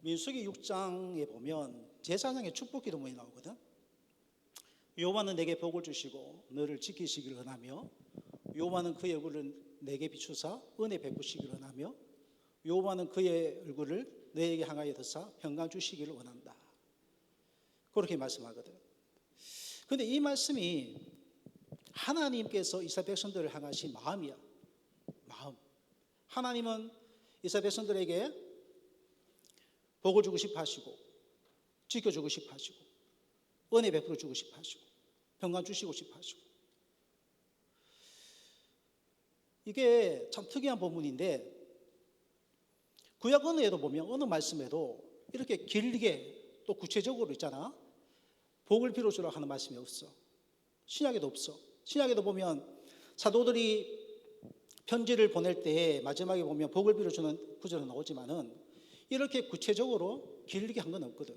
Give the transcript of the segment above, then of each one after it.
민수기 6장에 보면 제사장의 축복 기도문이 나오거든. 여호와는 내게 복을 주시고 너를 지키시기를 원하며 여호와는 그의 얼굴을 내게 비추사 은혜 베푸시기를 원하며 여호와는 그의 얼굴을 너에게 향하여 드사 평강 주시기를 원한다. 그렇게 말씀하거든. 그런데 이 말씀이 하나님께서 이스라엘 백성들을 향하신 마음이야. 마음. 하나님은 이스라엘 백성들에게 복을 주고 싶어 하시고 지켜주고 싶어 하시고 은혜 베풀어 주고 싶어 하시고 평강 주시고 싶어 하시고, 이게 참 특이한 본문인데 구약 언어에도 보면 어느 말씀에도 이렇게 길게 또 구체적으로 있잖아. 복을 빌어주라 하는 말씀이 없어. 신약에도 없어. 신약에도 보면 사도들이 편지를 보낼 때 마지막에 보면 복을 빌어주는 구절은 나오지만은 이렇게 구체적으로 길게 한 건 없거든.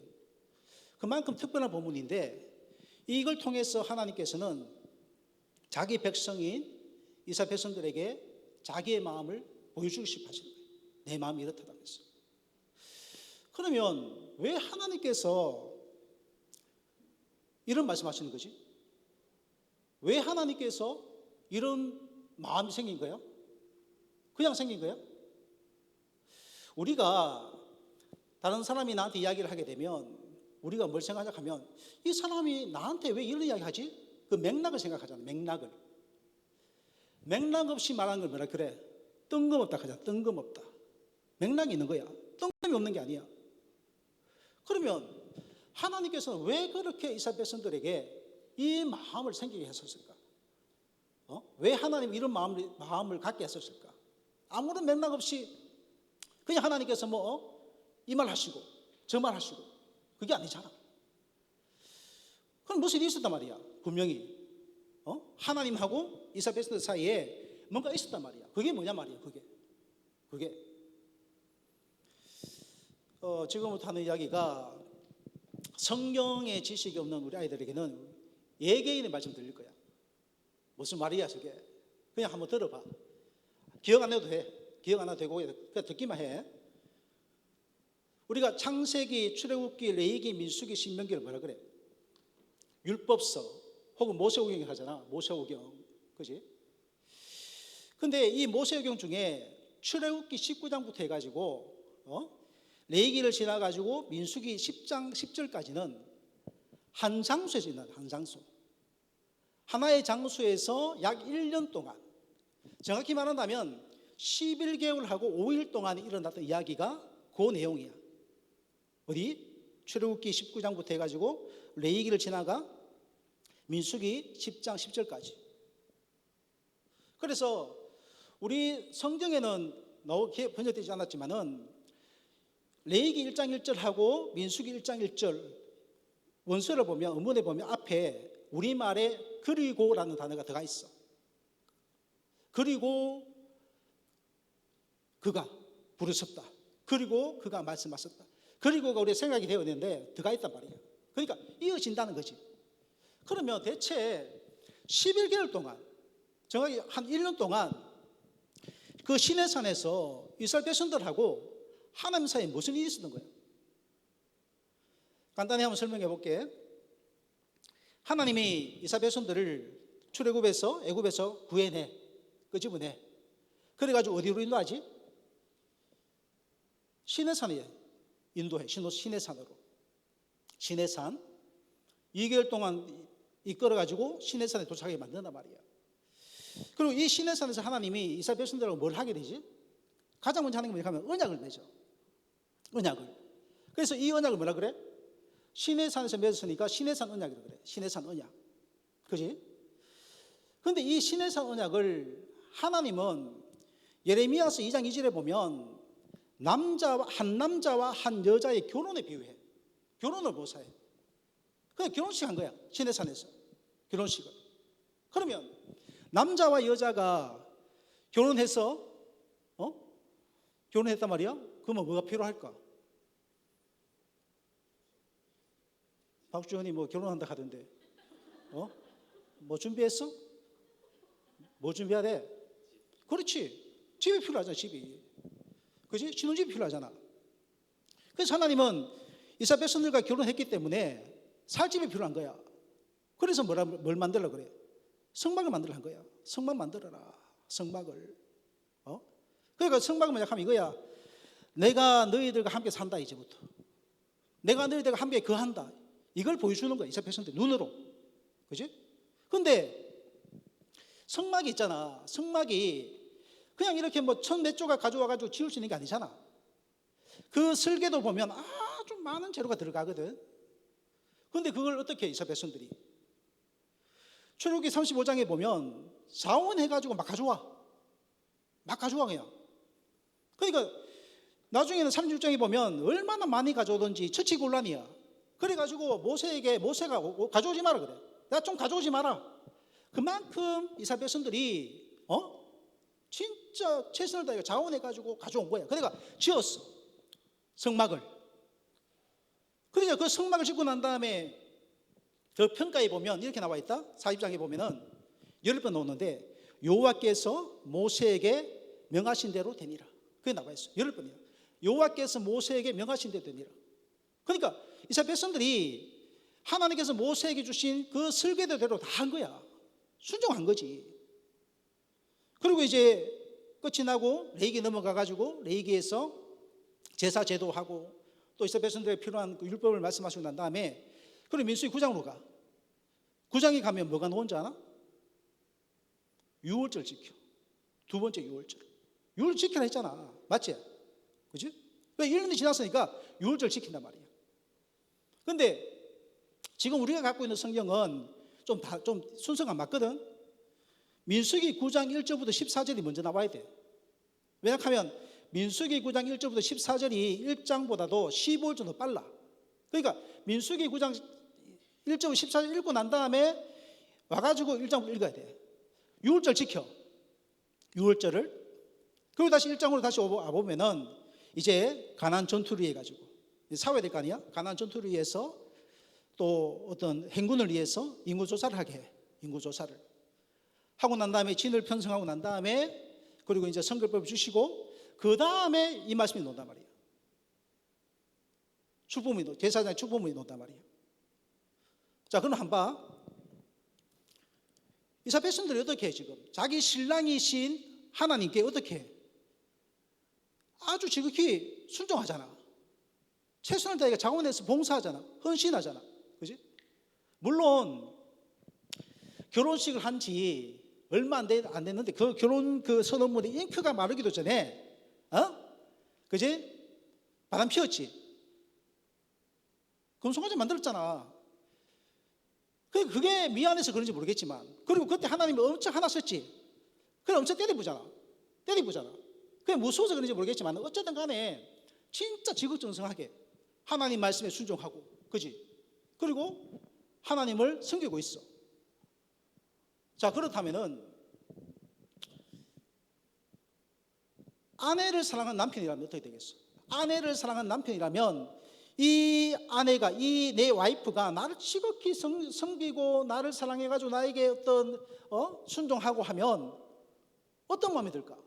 그만큼 특별한 본문인데 이걸 통해서 하나님께서는 자기 백성인 이스라엘 백성들에게 자기의 마음을 보여주고 싶어 하시는 거예요. 내 마음이 이렇다면서. 그러면 왜 하나님께서 이런 말씀하시는 거지? 왜 하나님께서 이런 마음이 생긴 거예요? 그냥 생긴 거예요? 우리가 다른 사람이 나한테 이야기를 하게 되면 우리가 뭘 생각하냐 하면 이 사람이 나한테 왜 이런 이야기 하지? 그 맥락을 생각하잖아. 맥락 없이 말하는 걸 뭐라 그래? 뜬금없다 하잖아. 뜬금없다. 맥락이 있는 거야. 뜬금이 없는 게 아니야. 그러면 하나님께서는 왜 그렇게 이스라엘 백성들에게 이 마음을 생기게 했었을까? 왜 하나님 이런 마음을 갖게 했었을까? 아무런 맥락 없이 그냥 하나님께서 이 말 하시고 저 말 하시고 그게 아니잖아. 그럼 무슨 일이 있었단 말이야. 분명히 하나님하고 이스라엘 백성들 사이에 뭔가 있었단 말이야. 그게 뭐냐 말이야. 그게 지금부터 하는 이야기가 성경의 지식이 없는 우리 아이들에게는 예개인의 말씀 들릴 거야. 무슨 말이야 저게. 그냥 한번 들어봐. 기억 안 해도 돼. 기억 안 해도 되고 그냥 듣기만 해. 우리가 창세기, 출애굽기, 레위기, 민수기, 신명기를 뭐라 그래? 율법서 혹은 모세오경이 하잖아. 모세오경. 그지? 근데 이 모세오경 중에 출애굽기 19장부터 해가지고 레위기를 지나가지고 민수기 10장 10절까지는 한 장소에서 일어난다. 한 장소. 하나의 장소에서 약 1년 동안, 정확히 말한다면 11개월하고 5일 동안 일어났던 이야기가 그 내용이야. 어디? 출애굽기 19장부터 해가지고 레위기를 지나가 민수기 10장 10절까지. 그래서 우리 성경에는 번역되지 않았지만은 레위기 1장 1절하고 민수기 1장 1절 원서를 보면, 원문에 보면 앞에 우리말에 그리고라는 단어가 들어가 있어. 그리고 그가 부르셨다. 그리고 그가 말씀하셨다. 그리고가 우리의 생각이 되어 있는데 들어가 있단 말이에요. 그러니까 이어진다는 거지. 그러면 대체 11개월 동안, 정확히 한 1년 동안 그 시내산에서 이스라엘 백성들하고 하나님 사이에 무슨 일이 있었던 거예요? 간단히 한번 설명해 볼게. 하나님이 이스라엘 백성들을 출애굽에서 애굽에서 구해내, 끄집어내. 그래가지고 어디로 인도하지? 시내산이에요. 인도해. 시내산으로. 시내산 2개월 동안 이끌어가지고 시내산에 도착하게 만든단 말이야. 그리고 이 시내산에서 하나님이 이스라엘 백성들하고 뭘 하게 되지? 가장 먼저 하는 게 뭐냐면 언약을 맺어. 언약을. 그래서 이 언약을 뭐라 그래? 시내산에서 맺었으니까 시내산 언약이라고 그래. 시내산 언약. 그지? 그런데 이 시내산 언약을 하나님은 예레미야서 2장 2절에 보면 한 남자와 한 여자의 결혼에 비유해. 결혼을 모사해. 그냥 결혼식 한 거야. 시내산에서. 결혼식을. 그러면 남자와 여자가 결혼해서 결혼했단 말이야? 그러면 뭐가 필요할까? 박주현이 뭐 결혼한다 하던데 뭐 준비했어? 뭐 준비해야 돼? 그렇지. 집이 필요하잖아. 집이. 그지? 신혼집이 필요하잖아. 그래서 하나님은 이스라엘 백성들과 결혼했기 때문에 살 집이 필요한 거야. 그래서 뭘 만들려고 그래? 성막을 만들려 한 거야. 성막 만들어라. 성막을. 그러니까 성막을 뭐냐 하면 이거야. 내가 너희들과 함께 산다 이제부터. 내가 너희들과 함께 거한다. 이걸 보여주는 거야. 이스라엘 백성들 눈으로. 그지? 근데 성막이 있잖아. 성막이 그냥 이렇게 뭐 천 몇 조각 가져와가지고 지을 수 있는 게 아니잖아. 그 설계도 보면 아주 많은 재료가 들어가거든. 그런데 그걸 어떻게 해, 이스라엘 백성들이? 출애굽기 35장에 보면 자원해가지고 막 가져와. 막 가져와 그냥. 그러니까 나중에는 36장에 보면 얼마나 많이 가져오든지 처치곤란이야. 그래가지고 모세가 가져오지 마라 그래. 내가 좀 가져오지 마라. 그만큼 이스라엘 백성들이 진짜 최선을 다해 자원해가지고 가져온 거야. 그러니까 지었어 성막을. 그러니까 그 성막을 짓고 난 다음에 그 평가에 보면 이렇게 나와 있다. 40장에 보면은 10번 나오는데 여호와께서 모세에게 명하신 대로 되니라. 그게 나와 있어. 10번이야. 여호와께서 모세에게 명하신 대로 되니라. 그러니까 이스라엘 백성들이 하나님께서 모세에게 주신 그 설계대로 다 한 거야. 순종한 거지. 그리고 이제 끝이 나고 레위기 넘어가가지고 레위기에서 제사 제도하고 또 이스라엘 백성들에 필요한 그 율법을 말씀하시고 난 다음에 그리고 민수기 9장으로 가. 9장에 가면 뭐가 나온지 아나? 유월절 지켜. 두 번째 유월절. 유월 지키라 했잖아. 맞지? 그지? 왜 1년이 지났으니까 유월절 지킨단 말이야. 근데 지금 우리가 갖고 있는 성경은 좀 순서가 맞거든. 민수기 9장 1절부터 14절이 먼저 나와야 돼. 왜냐하면 민수기 9장 1절부터 14절이 1장보다도 15절 더 빨라. 그러니까 민수기 9장 1절부터 14절 읽고 난 다음에 와가지고 1장 읽어야 돼. 6월절 지켜. 6월절을. 그리고 다시 1장으로 다시 와보면은 이제 가나안 전투를 위해 가지고 사와야 될 거 아니야? 가나안 전투를 위해서 또 어떤 행군을 위해서 인구조사를 하게 해. 인구조사를 하고 난 다음에 진을 편성하고 난 다음에 그리고 이제 성결법을 주시고 그 다음에 이 말씀이 나온단 말이에요. 축복문이 제사장의 축복문이 나온단 말이에요. 자, 그럼 한번 봐. 이스라엘 백성들이 어떻게 해 지금? 자기 신랑이신 하나님께 어떻게 해? 아주 지극히 순종하잖아. 최선을 다해 자원해서 봉사하잖아. 헌신하잖아. 그지? 물론 결혼식을 한 지 얼마 안 됐는데 그 결혼 그 선언문에 잉크가 마르기도 전에 그지? 바람 피웠지. 금송아지 만들었잖아. 그게 미안해서 그런지 모르겠지만 그리고 그때 하나님이 엄청 하나 썼지. 그래 엄청 때려보잖아. 그게 무서워서 그런지 모르겠지만 어쨌든 간에 진짜 지극정성하게 하나님 말씀에 순종하고 그지? 그리고 하나님을 섬기고 있어. 자, 그렇다면은 아내를 사랑하는 남편이라면 어떻게 되겠어? 아내를 사랑하는 남편이라면 이 아내가 이 내 와이프가 나를 지극히 섬기고 나를 사랑해가지고 나에게 어떤 순종하고 하면 어떤 마음이 들까?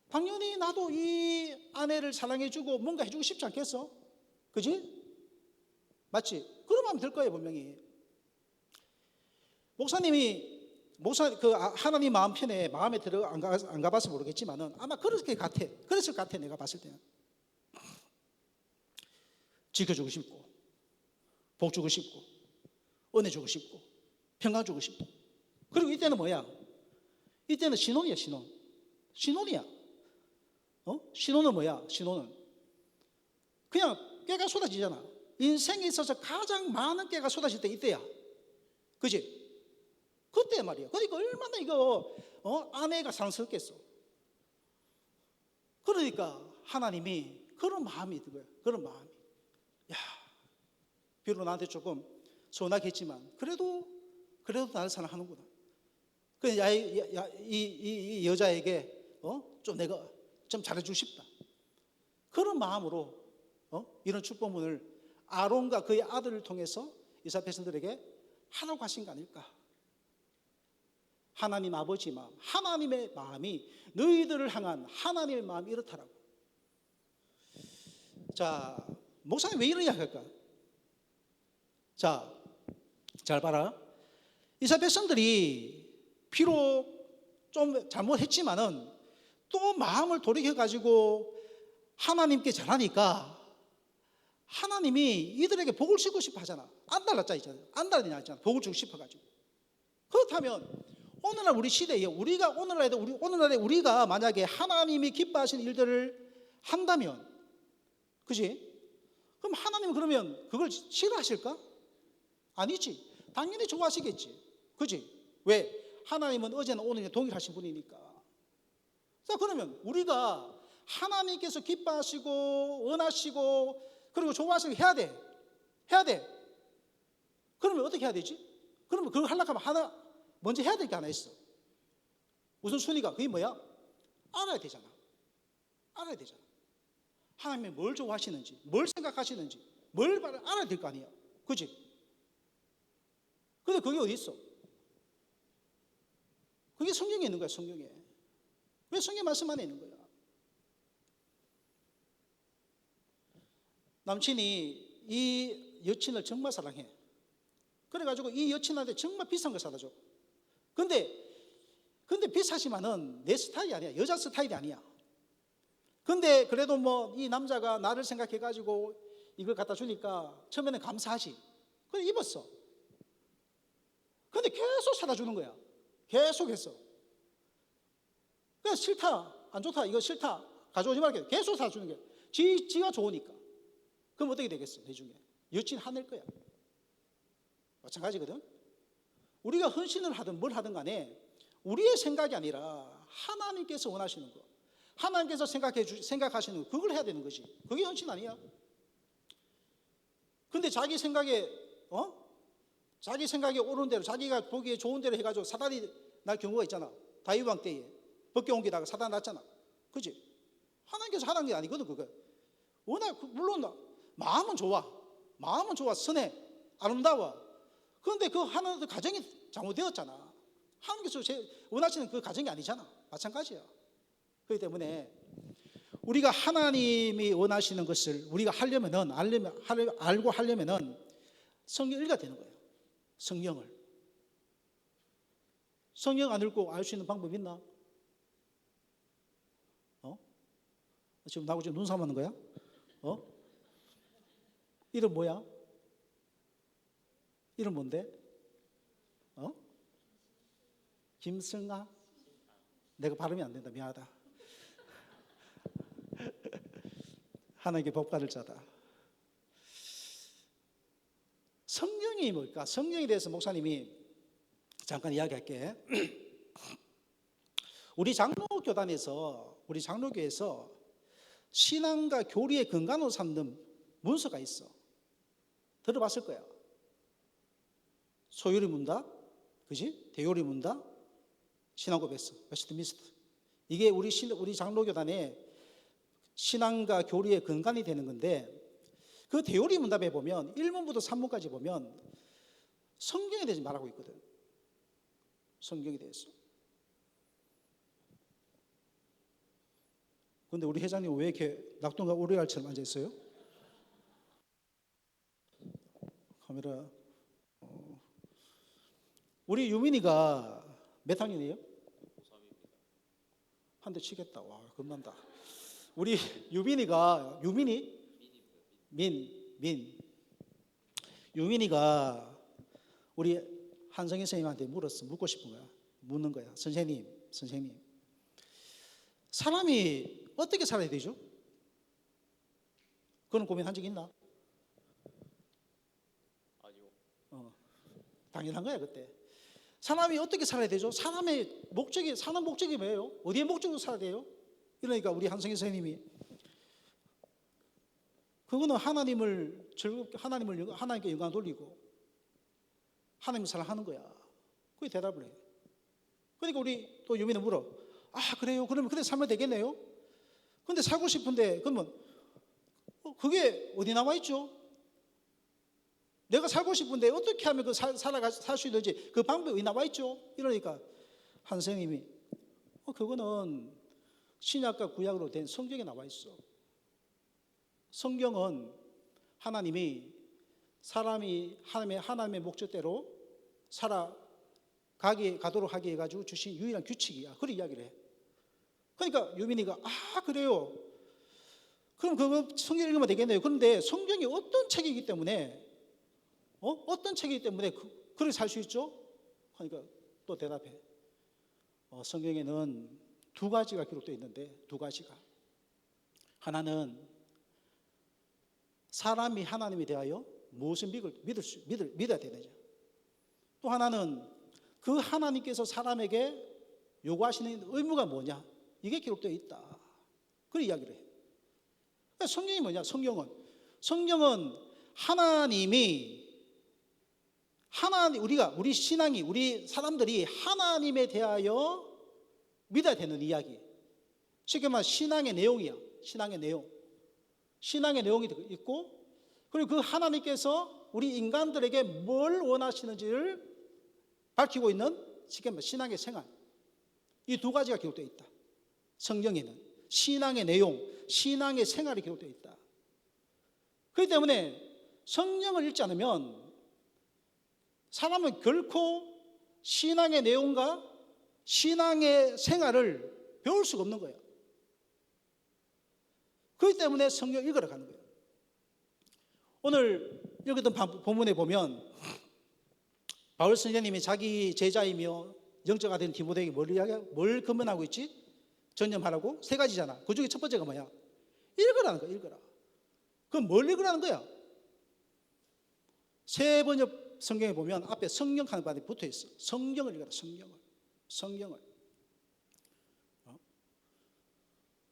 당연히 나도 이 아내를 사랑해주고 뭔가 해주고 싶지 않겠어? 그지? 맞지? 그런 마음이 들 거예요 분명히. 목사님이 하나님 마음편에 마음에 들어 안 가봐서 모르겠지만은 아마 그렇게 같아. 그랬을 것 같아 내가 봤을 때는. 지켜주고 싶고 복 주고 싶고 은혜 주고 싶고 평강 주고 싶고. 그리고 이때는 뭐야? 이때는 신혼이야. 신혼이야. 신혼은 뭐야? 신혼은 그냥 깨가 쏟아지잖아. 인생에 있어서 가장 많은 깨가 쏟아질 때 이때야. 그지? 그때 말이야. 그러니까 얼마나 이거 아내가 사랑스럽겠어. 그러니까 하나님이 그런 마음이 든 거야. 그런 마음이. 야, 비록 나한테 조금 서운하겠지만 그래도 나를 사랑하는구나. 그래서 이 여자에게 좀 내가 좀 잘해주고 싶다. 그런 마음으로 이런 축복문을 아론과 그의 아들을 통해서 이스라엘 백성들에게 하라고 하신 거 아닐까? 하나님 아버지 마음, 하나님의 마음이 너희들을 향한 하나님의 마음이 이렇다라고. 자, 목사님 왜 이런 이야기 할까? 자, 잘 봐라. 이스라엘 백성들이 비록 좀 잘못했지만은 또 마음을 돌이켜가지고 하나님께 잘하니까 하나님이 이들에게 복을 주고 싶어 하잖아. 안 달랐잖아. 안 달랐냐 했잖아. 복을 주고 싶어가지고. 그렇다면 오늘날 우리 시대에 오늘날에 우리가 만약에 하나님이 기뻐하시는 일들을 한다면, 그지? 그럼 하나님은 그러면 그걸 싫어하실까? 아니지. 당연히 좋아하시겠지. 그지? 왜? 하나님은 어제나 오늘이나 동일하신 분이니까. 자, 그러면 우리가 하나님께서 기뻐하시고 원하시고 그리고 좋아하시고 해야 돼. 해야 돼. 그러면 어떻게 해야 되지? 그러면 그걸 하려고 하면 하나 먼저 해야 될 게 하나 있어. 우선 순위가 그게 뭐야? 알아야 되잖아. 알아야 되잖아. 하나님이 뭘 좋아하시는지, 뭘 생각하시는지, 뭘 알아야 될 거 아니야. 그지? 근데 그게 어디 있어? 그게 성경에 있는 거야, 성경에. 왜 성경 말씀 안에 있는 거야? 남친이 이 여친을 정말 사랑해. 그래가지고 이 여친한테 정말 비싼 걸 사다 줘. 근데 비싸지만은 내 스타일이 아니야. 여자 스타일이 아니야. 근데 그래도 뭐 이 남자가 나를 생각해가지고 이걸 갖다 주니까 처음에는 감사하지. 그래 입었어. 근데 계속 사다 주는 거야. 계속해서. 그래서 싫다, 안 좋다, 이거 싫다, 가져오지 말게. 계속 사다 주는 거야. 지가 좋으니까. 그럼 어떻게 되겠어? 나중에 여친 화낼 거야. 마찬가지거든. 우리가 헌신을 하든 뭘 하든 간에 우리의 생각이 아니라 하나님께서 원하시는 거, 하나님께서 생각하시는 거, 그걸 해야 되는 거지. 그게 헌신 아니야? 근데 자기 생각에 옳은 대로, 자기가 보기에 좋은 대로 해가지고 사단이 날 경우가 있잖아. 다윗 왕 때에 벗겨 옮기다가 사단 났잖아. 그지? 하나님께서 하는 게 아니거든. 그거 워낙 물론 마음은 좋아, 선해, 아름다워. 그런데 그 하나도 가정이 잘못되었잖아. 하나님께서 원하시는 그 가정이 아니잖아. 마찬가지야. 그렇기 때문에 우리가 하나님이 원하시는 것을 우리가 알고 하려면은 성경 읽어야 되는 거예요. 성경 안 읽고 알 수 있는 방법 있나? 지금 나하고 지금 눈싸움 하는 거야? 이름 뭐야? 이름 뭔데? 김승아? 내가 발음이 안 된다. 미안하다. 하나님께 복 받을 자다. 성경이 뭘까? 성경에 대해서 목사님이 잠깐 이야기할게. 우리 장로교에서 신앙과 교리의 근간으로 삼는 문서가 있어. 들어봤을 거야. 소요리 문답, 그지? 대요리 문답, 신앙고백서, 웨스트민스터. 이게 우리 장로교단의 신앙과 교리의 근간이 되는 건데, 그 대요리 문답에 보면 1문부터 3문까지 보면 성경에 대해서 말하고 있거든. 성경에 대해서. 근데 우리 회장님 왜 이렇게 낙동과 오리알처럼 앉아 있어요? 카메라. 우리 유민이가 몇 학년이에요? 한 대 치겠다. 와, 겁난다. 우리 유민이가 유민이가 우리 한성희 선생님한테 묻고 싶은 거야. 묻는 거야. 선생님. 사람이 어떻게 살아야 되죠? 그런 고민한 적 있나? 아니요. 당연한 거야 그때. 사람이 어떻게 살아야 되죠? 사는 목적이 뭐예요? 어디에 목적으로 살아야 돼요? 이러니까 우리 한성희 선생님이 그거는 하나님께 영광 돌리고 하나님을 사랑하는 거야. 그게 대답을 해. 그러니까 우리 또 유민은 물어. 그래요? 그러면 그래 살면 되겠네요? 근데 살고 싶은데 그러면 그게 어디 나와 있죠? 내가 살고 싶은데 어떻게 하면 살 수 있는지 그 방법이 어디 나와 있죠? 이러니까 한 선생님이 그거는 신약과 구약으로 된 성경에 나와 있어. 성경은 하나님이 사람이 하나님의 목적대로 가도록 하게 해가지고 주신 유일한 규칙이야. 그런 이야기를 해. 그러니까 유민이가 그래요. 그럼 그거 성경 읽으면 되겠네요. 그런데 성경이 어떤 책이기 때문에 어떤 책이기 때문에 그렇게 살 수 있죠? 그러니까 또 대답해. 성경에는 두 가지가 기록되어 있는데 두 가지가. 하나는 사람이 하나님에 대하여 무엇을 믿어야 되느냐. 또 하나는 그 하나님께서 사람에게 요구하시는 의무가 뭐냐. 이게 기록되어 있다. 그런 이야기를 해요. 그러니까 성경이 뭐냐. 성경은 우리 신앙이, 우리 사람들이 하나님에 대하여 믿어야 되는 이야기. 쉽게 말해 신앙의 내용이야. 신앙의 내용이 있고, 그리고 그 하나님께서 우리 인간들에게 뭘 원하시는지를 밝히고 있는 쉽게 말해 신앙의 생활. 이 두 가지가 기록되어 있다. 성경에는 신앙의 내용, 신앙의 생활이 기록되어 있다. 그렇기 때문에 성경을 읽지 않으면 사람은 결코 신앙의 내용과 신앙의 생활을 배울 수가 없는 거예요. 그렇기 때문에 성경 읽으러 가는 거예요. 오늘 읽었던 본문에 보면 바울 선생님이 자기 제자이며 영적 아들 디모데에게 뭘 권면하고 있지? 전념하라고? 세 가지잖아. 그 중에 첫 번째가 뭐야? 읽으라는 거야. 읽으라. 그럼 뭘 읽으라는 거야? 새 번역 성경에 보면 앞에 성경 하는 바에 붙어 있어. 성경을 읽어라.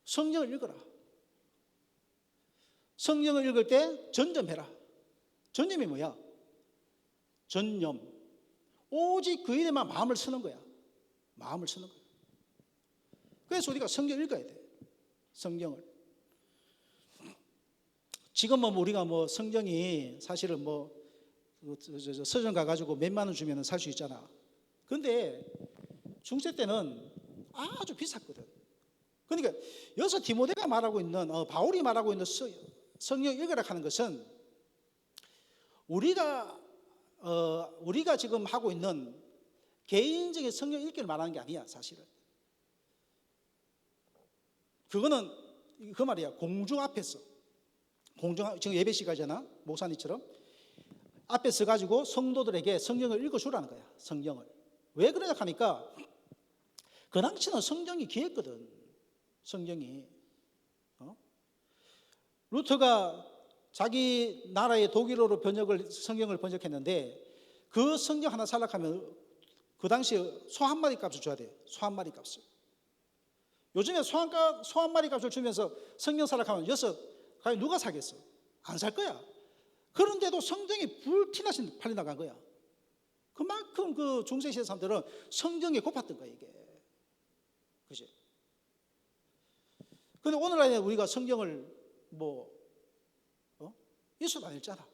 성경을 읽어라. 성경을 읽을 때 전념해라. 전념이 뭐야? 전념. 오직 그 일에만 마음을 쓰는 거야. 그래서 우리가 성경을 읽어야 돼. 성경을. 지금은 우리가 성경이 사실은 서점 가가지고 몇만 원 주면 살 수 있잖아. 근데 중세 때는 아주 비쌌거든. 그러니까 여기서 디모데가 말하고 있는 바울이 말하고 있는 성경 읽으라 하는 것은 우리가 지금 하고 있는 개인적인 성경 읽기를 말하는 게 아니야. 사실은 그거는 그 말이야. 공중 앞에서 지금 예배 시간이잖아. 목사님처럼 앞에 서가지고 성도들에게 성경을 읽어주라는 거야. 성경을. 왜 그러냐 하니까 그 당시는 성경이 귀했거든. 성경이. 루터가 자기 나라의 독일어로 성경을 번역했는데 그 성경 하나 살락하면 그 당시에 소 한 마리 값을 줘야 돼. 소 한 마리 값을. 요즘에 소 한 마리 값을 주면서 성경 살락하면 과연 누가 사겠어? 안 살 거야. 그런데도 성경이 불티나신 팔려 나간 거야. 그만큼 그 중세시대 사람들은 성경에 고팠던 거야, 이게. 그지? 근데 오늘날에 우리가 성경을 읽어도 안 읽잖아.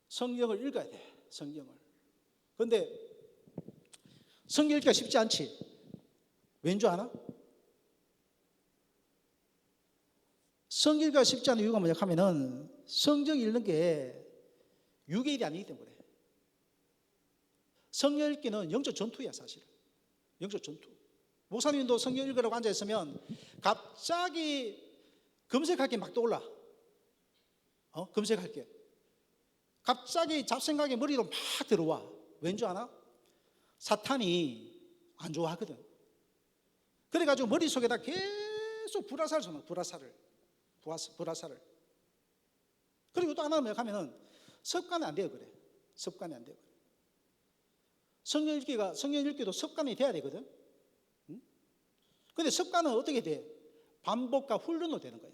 성경을 읽어야 돼, 성경을. 근데 성경 읽기가 쉽지 않지. 왠 줄 아나? 성경 읽기가 쉽지 않은 이유가 뭐냐 하면은 성경 읽는 게 육의 일이 아니기 때문에. 성경 읽기는 영적 전투야, 사실. 영적 전투. 목사님도 성경 읽으라고 앉아있으면 갑자기 검색할 게 막 떠올라. 검색할 게. 갑자기 잡생각이 머리로 막 들어와. 왠 줄 아나? 사탄이 안 좋아하거든. 그래가지고 머릿속에다 계속 불화살을 쏘는 불화살을. 그리고 또 하나는 뭐냐 하면은 습관이 안 돼요. 그래. 습관이 안 돼요. 성경 읽기도 습관이 돼야 되거든. 근데 습관은 어떻게 돼? 반복과 훈련으로 되는 거야.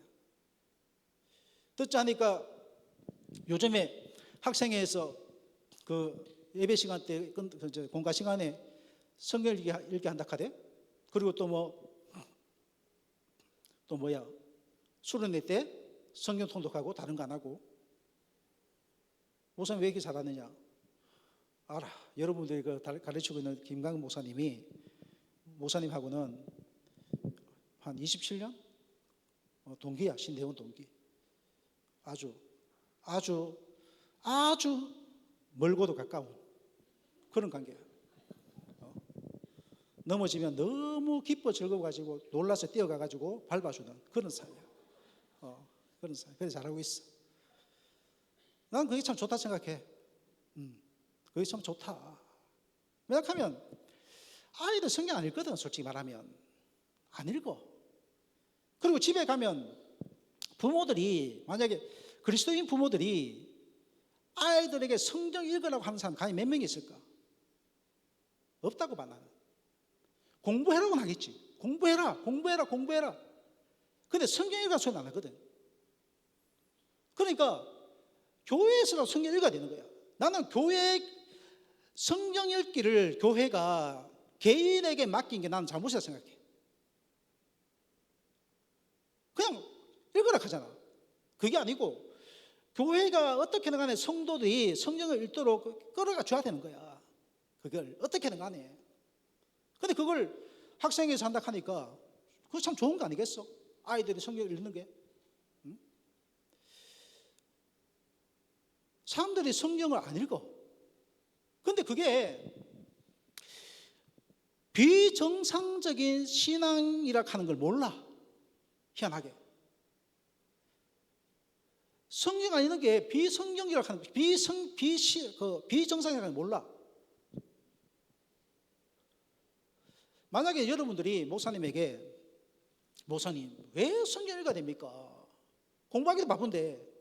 듣자 하니까 요즘에 학생회에서 그 예배 시간 때 공과 시간에 성경 읽기 한다 하대. 그리고 또 뭐야? 수련회 때 성경 통독하고 다른 거 안 하고. 목사님 왜 이렇게 잘하느냐? 알아. 여러분들이 가르치고 있는 김강은 목사님하고는 한 한 27년? 동기야, 신대원 동기. 아주 멀고도 가까운 그런 관계야. 넘어지면 너무 기뻐 즐거워가지고 놀라서 뛰어가가지고 밟아주는 그런 사이야. 그런 사이. 그래서 잘하고 있어. 난 그게 참 좋다 생각해. 그게 참 좋다. 왜냐하면 아이들 성경 안 읽거든, 솔직히 말하면. 안 읽어. 그리고 집에 가면 부모들이, 만약에 그리스도인 부모들이 아이들에게 성경 읽으라고 하는 사람 과연 몇 명이 있을까? 없다고 봐, 나는. 공부해라고는 하겠지. 공부해라. 근데 성경 읽으라고 소리는 안 하거든. 그러니까 교회에서라도 성경 읽어야 되는 거야. 나는 교회 성경 읽기를 교회가 개인에게 맡긴 게 나는 잘못이라고 생각해. 그냥 읽으라 하잖아. 그게 아니고 교회가 어떻게든 간에 성도들이 성경을 읽도록 끌어가 줘야 되는 거야. 그걸 어떻게든 간에. 근데 그걸 학생에서 한다 하니까 그거 참 좋은 거 아니겠어? 아이들이 성경을 읽는 게. 응? 사람들이 성경을 안 읽어. 근데 그게 비정상적인 신앙이라 하는 걸 몰라. 희한하게. 성경 안 읽는 게 비성경이라 하는 비정상이라는 걸 몰라. 만약에 여러분들이 목사님에게 목사님 왜 성경 읽어야 됩니까? 공부하기도 바쁜데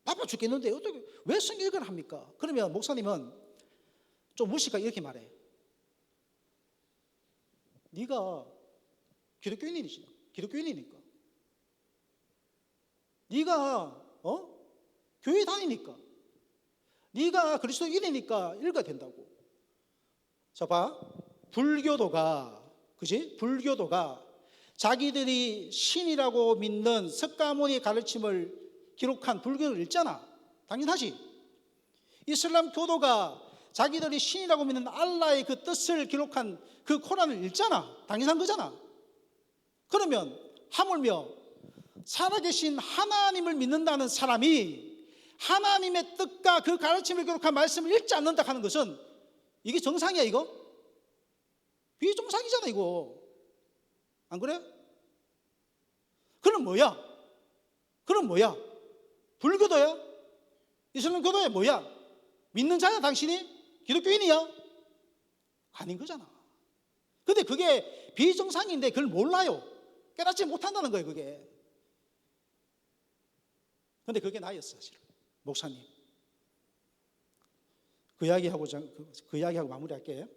바빠 죽겠는데 어떻게 왜 성경 읽으라 합니까? 그러면 목사님은 좀 무식하게 이렇게 말해. 네가 기독교인이니까 네가 교회 다니니까 네가 그리스도인이니까 읽어야 된다고. 자 봐. 불교도가 자기들이 신이라고 믿는 석가모니 가르침을 기록한 불교를 읽잖아. 당연하지. 이슬람 교도가 자기들이 신이라고 믿는 알라의 그 뜻을 기록한 그 코란을 읽잖아. 당연한 거잖아. 그러면 하물며 살아계신 하나님을 믿는다는 사람이 하나님의 뜻과 그 가르침을 기록한 말씀을 읽지 않는다 하는 것은 이게 정상이야, 이거? 비정상이잖아, 이거. 안 그래? 그럼 뭐야? 불교도야? 이슬람 교도야? 뭐야? 믿는 자야, 당신이? 기독교인이야? 아닌 거잖아. 근데 그게 비정상인데 그걸 몰라요. 깨닫지 못한다는 거예요, 그게. 근데 그게 나였어, 사실. 목사님. 그 이야기하고 마무리할게요.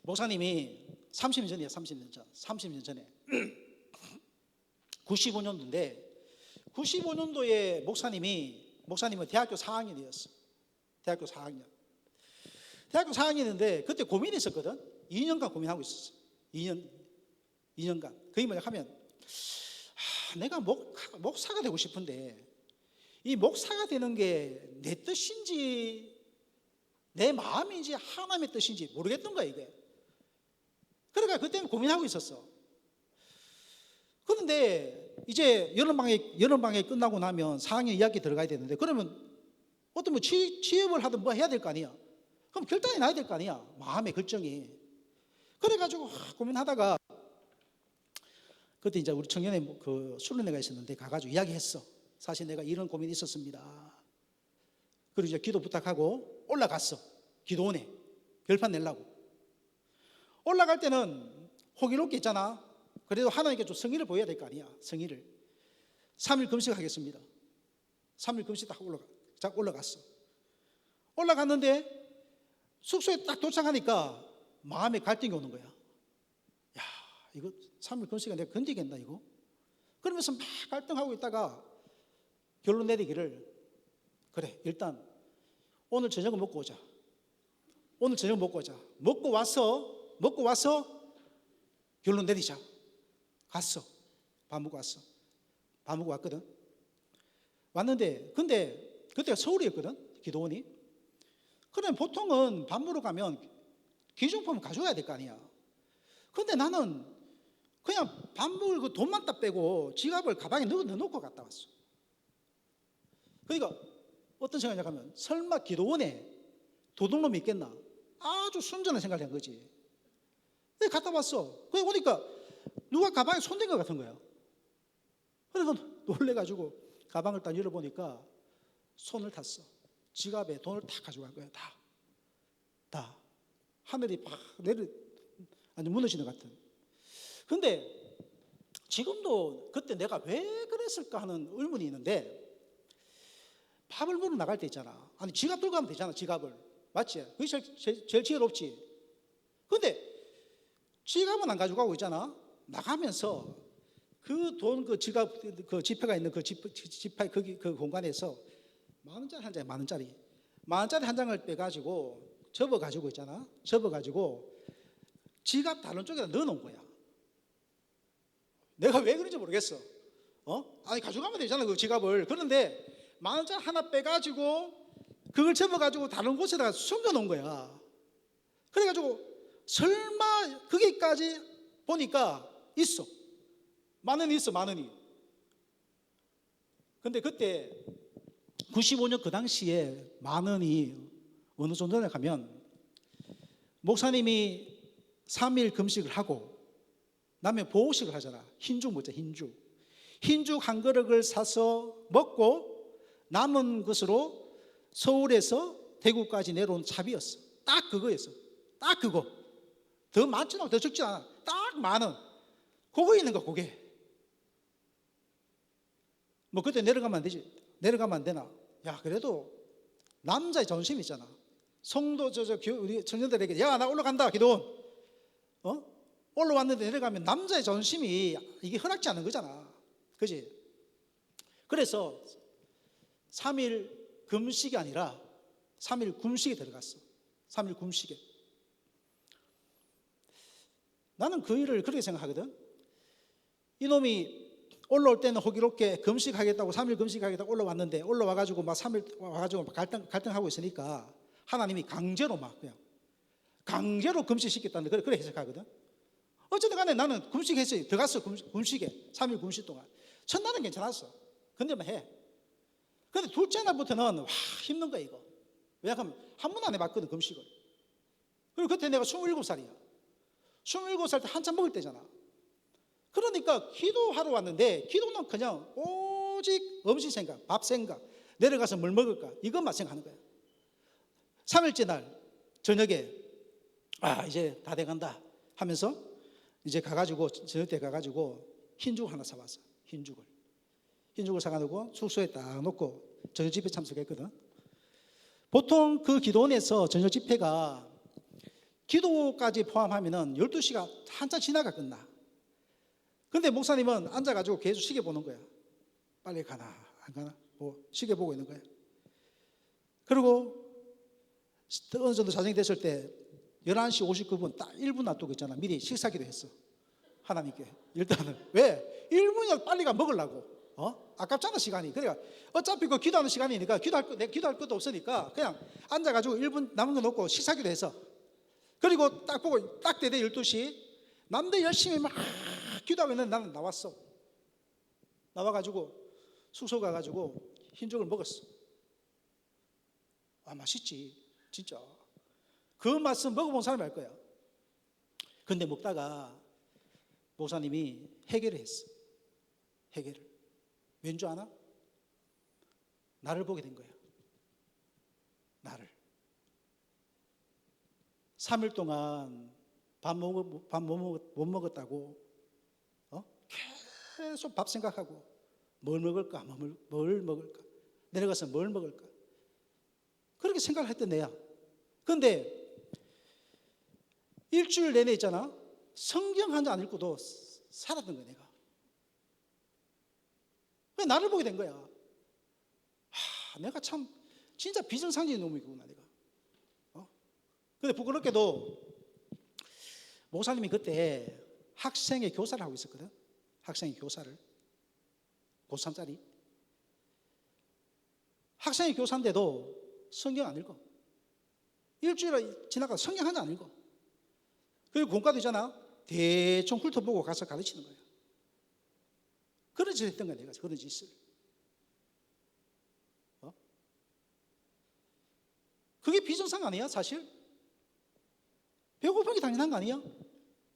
목사님이 30년 전이에요, 30년 전에. 95년도인데, 95년도에 목사님은 대학교 4학년이었어. 대학교 4학년인데, 그때 고민이 있었거든. 2년간 고민하고 있었어. 2년간. 그게 뭐냐 하면, 내가 목사가 되고 싶은데, 이 목사가 되는 게 내 뜻인지, 내 마음인지, 하나님의 뜻인지 모르겠던 거야, 이게. 그러니까 그때는 고민하고 있었어. 그런데 이제 여름방학이 끝나고 나면 4학년 2학기 들어가야 되는데, 그러면 어떤 뭐 취업을 하든 뭐 해야 될 거 아니야. 그럼 결단이 나야 될 거 아니야. 마음의 결정이. 그래가지고 고민하다가 그때 이제 우리 청년회 그 수련회가 있었는데 가가지고 이야기했어. 사실 내가 이런 고민이 있었습니다. 그리고 이제 기도 부탁하고 올라갔어. 기도원에 결판 내려고. 올라갈 때는 호기롭게 있잖아. 그래도 하나님께 좀 성의를 보여야 될 거 아니야. 성의를. 3일 금식하겠습니다. 3일 금식 딱 올라갔어. 올라갔는데 숙소에 딱 도착하니까 마음에 갈등이 오는 거야. 야, 이거 3일 금식은 내가 견디겠나 이거? 그러면서 막 갈등하고 있다가 결론 내리기를, 그래, 일단 오늘 저녁을 먹고 오자. 먹고 와서 결론 내리자. 갔어. 밥 먹고 왔거든. 왔는데 근데 그때가 서울이었거든, 기도원이. 그럼 보통은 밥 먹으러 가면 기중품을 가져가야 될 거 아니야. 근데 나는 그냥 밥 먹을 그 돈만 딱 빼고 지갑을 가방에 넣어놓고 갔다 왔어. 그러니까 어떤 생각이냐 하면 설마 기도원에 도둑놈이 있겠나? 아주 순전한 생각을 한 거지. 근데 갔다 왔어. 그래 보니까 누가 가방에 손댄 것 같은 거야. 그래서 놀래가지고 가방을 딱 열어보니까 손을 탔어. 지갑에 돈을 다 가져간 거야. 다. 하늘이 팍 아주 무너지는 것 같은. 근데 지금도 그때 내가 왜 그랬을까 하는 의문이 있는데, 밥을 먹으러 나갈 때 있잖아. 아니 지갑 들고 가면 되잖아. 지갑을. 맞지? 그게 제일 지혜롭지. 근데 지갑은 안 가지고 가고 있잖아. 나가면서 그 돈, 그 지갑, 그 지폐가 있는 그 지폐 그 공간에서 10,000원짜리 한 장에 10,000원짜리. 10,000원짜리 한 장을 빼가지고 접어가지고 있잖아. 접어가지고 지갑 다른 쪽에다 넣어놓은 거야. 내가 왜 그런지 모르겠어. 아니 가져가면 되잖아 그 지갑을. 그런데 10,000원짜리 하나 빼가지고 그걸 접어가지고 다른 곳에다가 숨겨놓은 거야. 그래가지고 설마 거기까지 보니까 있어. 10,000원이 있어. 10,000원이. 근데 그때 95년 그 당시에 10,000원이 어느 정도냐 하면, 목사님이 3일 금식을 하고 남의 보호식을 하잖아. 흰죽 먹자. 흰죽 한 그릇을 사서 먹고 남은 것으로 서울에서 대구까지 내려온 차비였어. 딱 그거였어. 딱 그거. 더 많지는 않고 더 적지 않아. 딱 10,000원. 그거 있는 거. 그게 뭐 그때 내려가면 안 되지. 내려가면 안 되나. 야 그래도 남자의 자존심 있잖아. 성도 우리 청년들에게 야 나 올라간다 기도원. 올라왔는데 내려가면 남자의 자존심이 이게 허락지 않는 거잖아. 그지? 그래서 3일 금식이 아니라 3일 금식에 들어갔어. 3일 금식에. 나는 그 일을 그렇게 생각하거든. 이놈이 올라올 때는 호기롭게 금식하겠다고 3일 금식하겠다고 올라왔는데, 올라와가지고 막 3일 와가지고 갈등하고 있으니까 하나님이 강제로 막 그냥 강제로 금식시켰다는데 그래 해석하거든. 어쨌든 간에 나는 금식했어요. 들어갔어. 금식에 3일 금식 동안. 첫날은 괜찮았어. 근데만 해. 근데 둘째 날부터는 힘든 거야 이거. 왜냐하면 한 번도 안 해봤거든 금식을. 그리고 그때 내가 27살이야 27살 때 한참 먹을 때잖아. 그러니까 기도하러 왔는데 기도는 그냥 오직 음식 생각, 밥 생각, 내려가서 뭘 먹을까 이것만 생각하는 거야. 3일째 날 저녁에 이제 다 돼간다 하면서 이제 가가지고 저녁 때 가가지고 흰죽 하나 사왔어. 흰죽을 사가지고 숙소에 딱 놓고 저녁 집회 참석했거든. 보통 그 기도원에서 저녁 집회가 기도까지 포함하면은 12시가 한참 지나가 끝나. 근데 목사님은 앉아가지고 계속 시계 보는 거야. 빨리 가나 안 가나 시계 보고 있는 거야. 그리고 어느 정도 자정이 됐을 때 11시 59분 딱 1분 놔두고 있잖아. 미리 식사기도 했어. 하나님께. 일단은 왜? 1분이라도 빨리 가 먹으려고. 아깝잖아 시간이. 그러니까 어차피 그 기도하는 시간이니까 기도할 것도 없으니까 그냥 앉아가지고 1분 남은 거 놓고 식사기도 했어. 그리고 딱 보고 딱 되대 12시. 남들 열심히 막 기도하고 있는데 나는 나왔어. 나와가지고 숙소 가가지고 흰죽을 먹었어. 맛있지 진짜. 그 맛은 먹어본 사람이 알 거야. 근데 먹다가 목사님이 회개를 했어. 회개를. 왠 줄 아나? 나를 보게 된 거야. 나를. 3일 동안 밥 못 먹었다고 계속 밥 생각하고 뭘 먹을까 뭘 먹을까 내려가서 뭘 먹을까 그렇게 생각을 했던 애야. 그런데 일주일 내내 있잖아. 성경 한 장 안 읽고도 살았던 거야 내가. 나를 보게 된 거야. 내가 참 진짜 비정상적인 놈이구나 내가. 근데 부끄럽게도 목사님이 그때 학생의 교사를 하고 있었거든. 학생의 교사를. 고3짜리. 학생의 교사인데도 성경 안 읽어. 일주일 지나가 성경 한 장 안 읽어. 그리고 공과도 있잖아. 대충 훑어보고 가서 가르치는 거예요. 그런 짓을 했던 거야, 내가. 그런 짓을. 그게 비정상 아니야, 사실? 배고픈 게 당연한 거 아니야?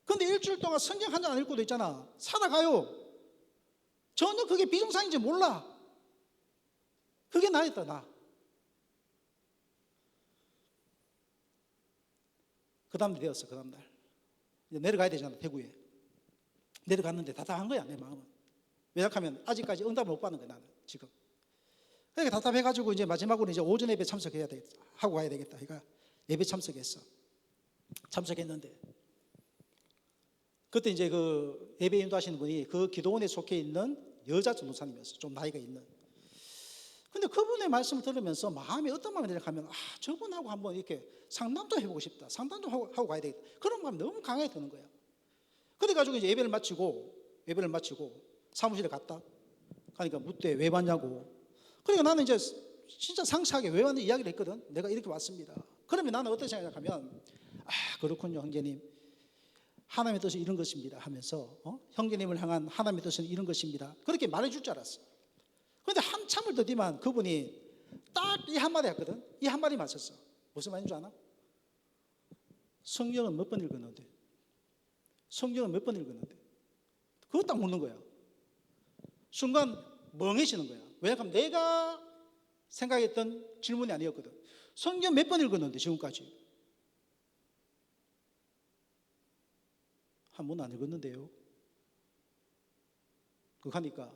근데 일주일 동안 성경 한 장 안 읽고도 있잖아. 살아가요. 전혀 그게 비정상인지 몰라. 그게 나였다, 나. 그 다음 날 되었어, 그 다음 날. 이제 내려가야 되잖아, 대구에. 내려갔는데 답답한 거야, 내 마음은. 왜냐하면 아직까지 응답을 못 받는 거야, 나는 지금. 그러니까 답답해가지고 이제 마지막으로 이제 오전 예배 참석해야 되겠다. 하고 가야 되겠다. 그러니까 예배 참석했어. 참석했는데 그때 이제 그 예배 인도하시는 분이 그 기도원에 속해 있는 여자 전도사님이었어. 좀 나이가 있는. 근데 그분의 말씀을 들으면서 마음이 어떤 마음이 드냐 하면, 저분하고 한번 이렇게 상담도 해보고 싶다. 상담도 하고 가야 되겠다. 그런 마음이 너무 강하게 드는 거야. 그래가지고 이제 예배를 마치고 사무실에 갔다. 가니까 묻대, 왜 왔냐고. 그러니까 나는 이제 진짜 상세하게 왜 왔는지 이야기를 했거든. 내가 이렇게 왔습니다. 그러면 나는 어떻게 생각하면, 그렇군요, 형제님. 하나님의 뜻은 이런 것입니다 하면서 형제님을 향한 하나님의 뜻은 이런 것입니다. 그렇게 말해줄 줄 알았어. 그런데 한참을 더 뒤만 그분이 딱 이 한마디 했거든. 이 한마디 맞췄어. 무슨 말인 줄 아나? 성경은 몇 번 읽었는데? 성경은 몇 번 읽었는데? 그거 딱 묻는 거야. 순간 멍해지는 거야. 왜냐하면 내가 생각했던 질문이 아니었거든. 성경 몇 번 읽었는데 지금까지? 한 번 안 읽었는데요. 그거 하니까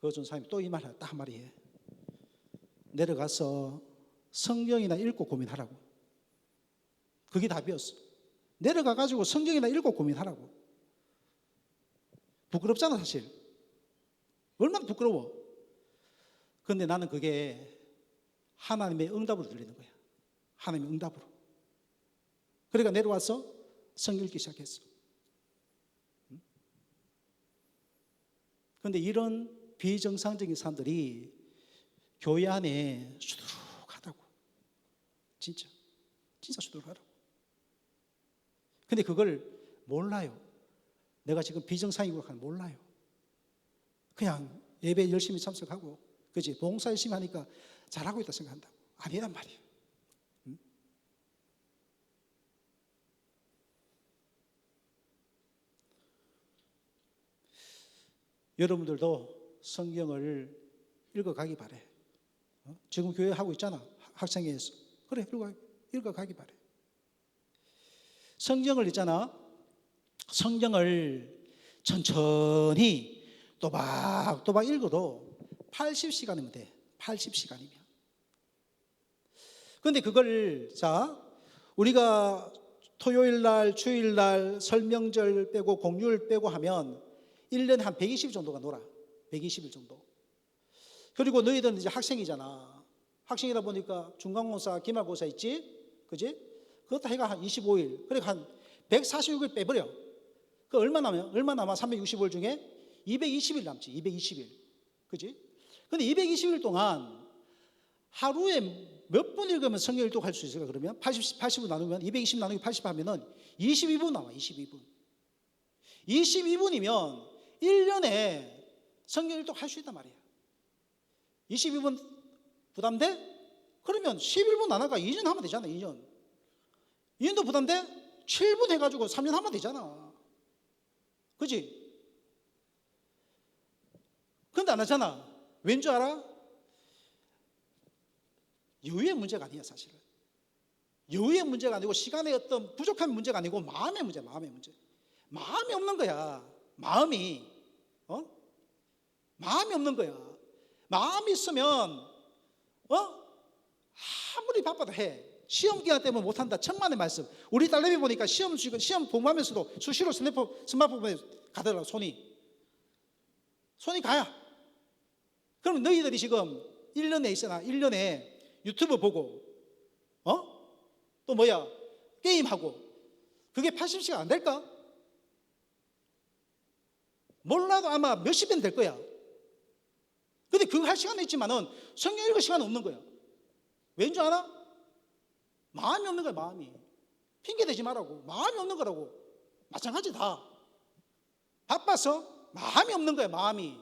그 전사님이 또 이 말을 딱 한마디 해. 내려가서 성경이나 읽고 고민하라고. 그게 답이었어. 내려가가지고 성경이나 읽고 고민하라고. 부끄럽잖아, 사실. 얼마나 부끄러워. 그런데 나는 그게 하나님의 응답으로 들리는 거야. 하나님의 응답으로. 그러니까 내려와서 성경 읽기 시작했어. 그런데 이런 비정상적인 사람들이 교회 안에 수두룩하다고. 진짜 수두룩하다고. 근데 그걸 몰라요. 내가 지금 비정상이고 하는 몰라요. 그냥 예배 열심히 참석하고, 그지? 봉사 열심히 하니까 잘하고 있다 생각한다고. 아니란 말이에요. 여러분들도 성경을 읽어가기 바래. 지금 교회 하고 있잖아. 학생회에서. 그래, 읽어가기 바래. 성경을 있잖아. 성경을 천천히 또박또박 읽어도 80시간이면 돼. 80시간이면. 그런데 그걸 우리가 토요일날, 주일날, 설명절 빼고 공휴일 빼고 하면 1년에 한 120일 정도가 놀아. 120일 정도. 그리고 너희들은 이제 학생이잖아. 학생이다 보니까 중간고사, 기말고사 있지? 그지? 그것도 해가 한 25일. 그러니까 한 146일 빼버려. 그 얼마 남아? 365일 중에 220일 남지. 220일. 그지? 근데 220일 동안 하루에 몇 분 읽으면 성경 일독할 수 있을까? 그러면 80분 나누면 220 나누기 80 하면은 22분 나와. 22분. 22분이면 1년에 성경 일독 할 수 있단 말이야. 22분 부담돼? 그러면 11분 나눠가 2년 하면 되잖아. 2년도 부담돼? 7분 해가지고 3년 하면 되잖아. 그지? 근데 안 하잖아. 왠 줄 알아? 여유의 문제가 아니야, 사실은. 여유의 문제가 아니고 시간의 어떤 부족한 문제가 아니고 마음의 문제야, 마음의 문제. 마음이 없는 거야. 마음이 없는 거야. 마음이 있으면 아무리 바빠도 해. 시험 기간 때문에 못한다. 천만의 말씀. 우리 딸내미 보니까 시험 공부하면서도 수시로 스마트폰에 가더라고. 손이 가야. 그럼 너희들이 지금 1년에 있잖아. 1년에 유튜브 보고 또 게임하고 그게 80시간 안 될까? 몰라도 아마 몇십 년 될 거야. 근데 그거 할 시간은 있지만은 성경 읽을 시간은 없는 거야. 왠 줄 알아? 마음이 없는 거야. 마음이. 핑계 대지 말라고. 마음이 없는 거라고. 마찬가지다. 바빠서 마음이 없는 거야. 마음이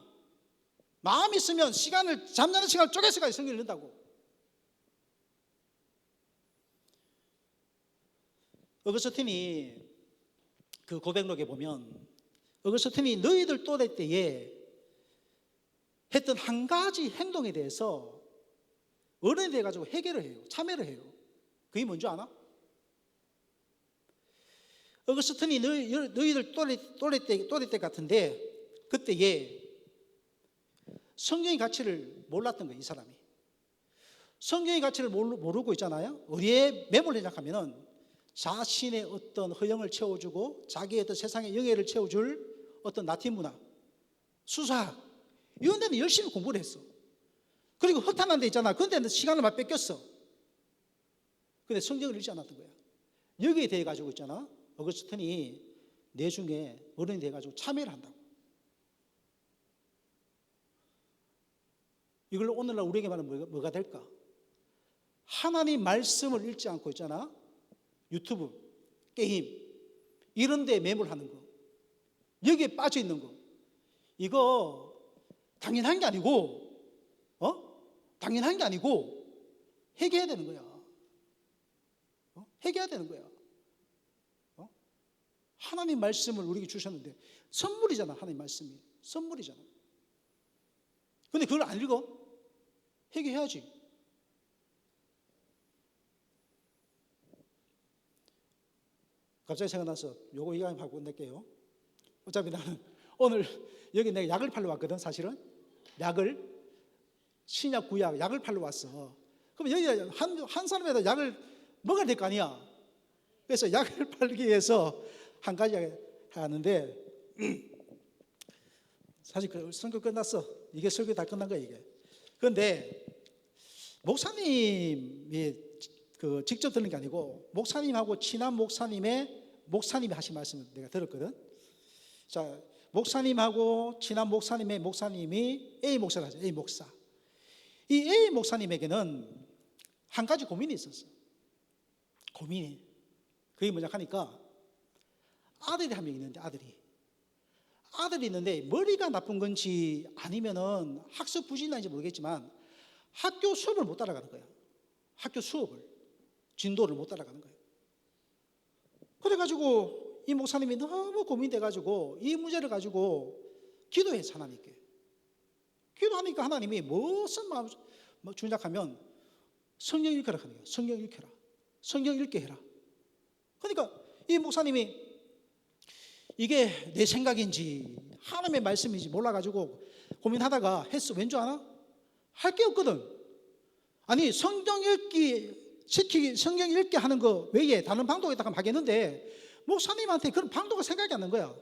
있으면 잠자는 시간을 쪼개서까지 성경을 읽는다고. 어거스틴이 그 고백록에 보면 어거스틴이 너희들 또래 때에 했던 한 가지 행동에 대해서 어른이 돼가지고 해결을 해요. 참여를 해요. 그게 뭔지 아나? 어거스틴이 너희들 또래 때 같은데 그때에 성경의 가치를 몰랐던 거예요. 이 사람이 성경의 가치를 모르고 있잖아요. 어디에 매몰되냐 하면은 자신의 어떤 허영을 채워주고 자기의 어떤 세상의 영예를 채워줄 어떤 라틴 문화, 수사학 이런 데는 열심히 공부를 했어. 그리고 허탄한 데 있잖아. 그런 데는 시간을 막 뺏겼어. 근데 성경을 읽지 않았던 거야. 여기에 대해 가지고 있잖아. 어거스틴이 내중에 어른이 돼 가지고 참여를 한다고. 이걸로 오늘날 우리에게 말하면 뭐가 될까? 하나님 말씀을 읽지 않고 있잖아. 유튜브, 게임 이런 데에 매몰하는 거, 여기에 빠져 있는 거, 이거 당연한 게 아니고 당연한 게 아니고 회개해야 되는 거야. 회개해야 되는 거야. 하나님 말씀을 우리에게 주셨는데 선물이잖아. 하나님 말씀이 선물이잖아. 근데 그걸 안 읽어? 회개해야지. 갑자기 생각나서 요거 이야기하고 끝낼게요. 어차피 나는 오늘 여기 내가 약을 팔러 왔거든. 사실은 약을 신약 구약 약을 팔러 왔어. 그럼 여기 한 사람에다 약을 먹어야 될 거 아니야. 그래서 약을 팔기 위해서 한 가지 하는데 사실 그 설교 끝났어. 이게 설교 다 끝난 거야 이게. 그런데 목사님이 그 직접 들은 게 아니고 목사님하고 친한 목사님이 하신 말씀을 내가 들었거든. 자, 목사님하고 친한 목사님이 A 목사가 하죠. A 목사. 이 A 목사님에게는 한 가지 고민이 있었어. 고민이. 그게 뭐냐 하니까 아들이 한 명 있는데 아들이 있는데 머리가 나쁜 건지 아니면은 학습 부진인지 모르겠지만 학교 수업을 못 따라가는 거야. 학교 수업을 진도를 못 따라가는 거예요. 그래가지고 이 목사님이 너무 고민돼가지고 이 문제를 가지고 기도했어. 하나님께. 기도하니까 하나님이 무슨 마음 준작하면 성경 읽혀라 하는 거예요. 성경 읽혀라. 성경 읽게 해라. 그러니까 이 목사님이 이게 내 생각인지 하나님의 말씀인지 몰라가지고 고민하다가 했어. 왠 줄 아나? 할 게 없거든. 아니 성경 읽게 하는 거 외에 다른 방도가 있다고 하겠는데 목사님한테 그런 방도가 생각이 안 나는 거야.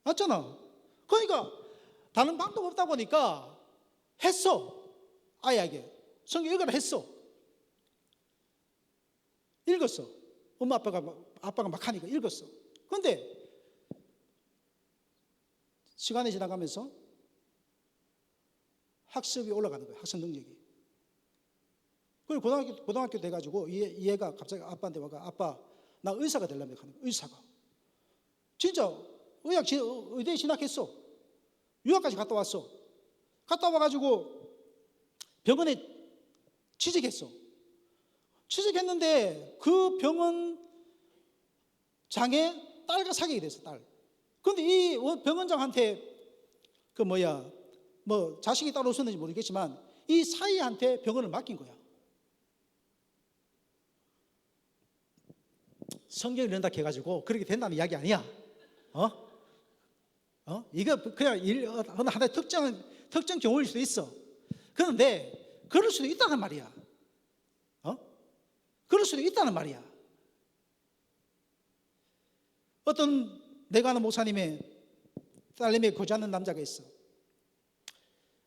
맞잖아. 그러니까 다른 방도가 없다 보니까 했어. 아이에게 성경 읽으라 했어. 읽었어. 엄마 아빠가 막 하니까 읽었어. 그런데 시간이 지나가면서 학습이 올라가는 거야. 학습 능력이. 그리고 고등학교 돼가지고 이 애가 갑자기 아빠한테 와가 아빠 나 의사가 되려면 하는 거야. 의사가. 진짜 의대에 진학했어. 유학까지 갔다 왔어. 갔다 와가지고 병원에 취직했어. 취직했는데 그 병원 장에 딸과 사귀게 됐어. 딸. 그런데 이 병원장한테 자식이 따로 없었는지 모르겠지만 이 사이한테 병원을 맡긴 거야. 성경을 읽는다 해가지고 그렇게 된다는 이야기 아니야. 이거 그냥 하나의 특정 경우일 수도 있어. 그런데 그럴 수도 있다는 말이야. 그럴 수도 있다는 말이야. 어떤 내가 아는 목사님의 딸내미에 거주하는 남자가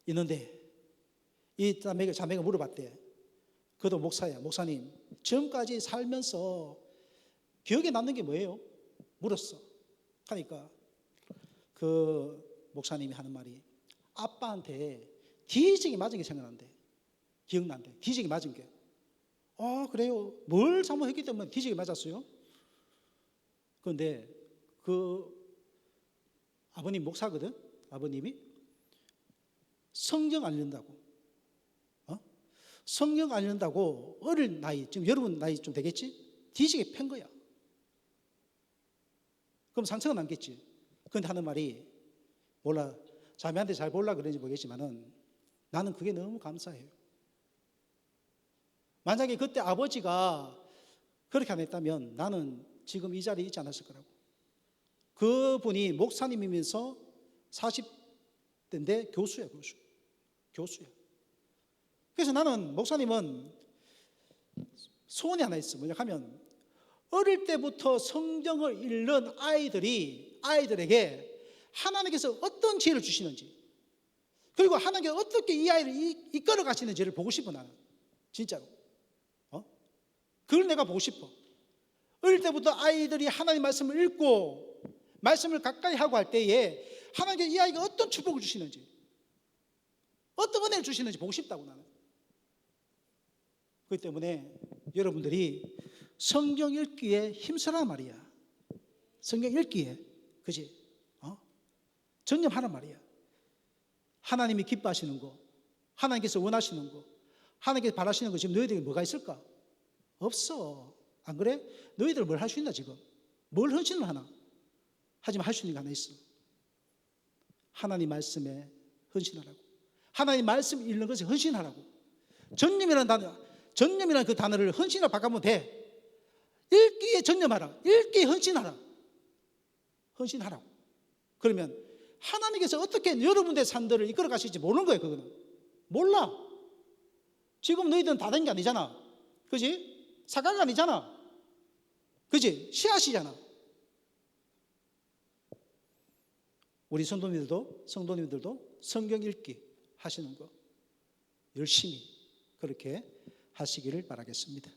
있는데 이 자매가 물어봤대. 그도 목사야. 목사님 지금까지 살면서 기억에 남는 게 뭐예요? 물었어. 하니까 그 목사님이 하는 말이 아빠한테 뒤지게 맞은 게 생각난대. 기억난대. 뒤지게 맞은 게. 그래요? 뭘 잘못했기 때문에 뒤지게 맞았어요? 그런데 그 아버님 목사거든. 아버님이 성경 안 읽는다고, 성경 안 읽는다고 어릴 나이, 지금 여러분 나이 좀 되겠지? 뒤지게 팬 거야. 그럼 상처가 남겠지. 그런데 하는 말이, 몰라 자매한테 잘 보려고 그런지 모르겠지만은 나는 그게 너무 감사해요. 만약에 그때 아버지가 그렇게 안 했다면 나는 지금 이 자리에 있지 않았을 거라고. 그분이 목사님이면서 40대인데 교수야. 그래서 나는 목사님은 소원이 하나 있어. 뭐냐 하면 어릴 때부터 성경을 읽는 아이들에게 하나님께서 어떤 지혜를 주시는지, 그리고 하나님께서 어떻게 이 아이를 이끌어 가시는지를 보고 싶어. 나는 진짜로 그걸 내가 보고 싶어. 어릴 때부터 아이들이 하나님 말씀을 읽고 말씀을 가까이 하고 할 때에 하나님께서 이 아이가 어떤 축복을 주시는지, 어떤 은혜를 주시는지 보고 싶다고. 나는 그렇기 때문에 여러분들이 성경 읽기에 힘쓰란 말이야. 성경 읽기에, 그지? 전념하란 말이야. 하나님이 기뻐하시는 거, 하나님께서 원하시는 거, 하나님께서 바라시는 거 지금 너희들에게 뭐가 있을까? 없어. 안 그래? 너희들 뭘 할 수 있나 지금? 뭘 헌신을 하나? 하지만 할 수 있는 게 하나 있어. 하나님 말씀에 헌신하라고. 하나님 말씀 읽는 것에 헌신하라고. 전념이라는 그 단어를 헌신으로 바꾸면 돼. 읽기에 전념하라. 읽기에 헌신하라고. 그러면 하나님께서 어떻게 여러분들의 삶들을 이끌어 가실지 모르는 거예요. 그거는 몰라. 지금 너희들은 다 된 게 아니잖아. 그지? 사과가 아니잖아. 그지? 씨앗이잖아. 우리 성도님들도 성경 읽기 하시는 거 열심히 그렇게 하시기를 바라겠습니다.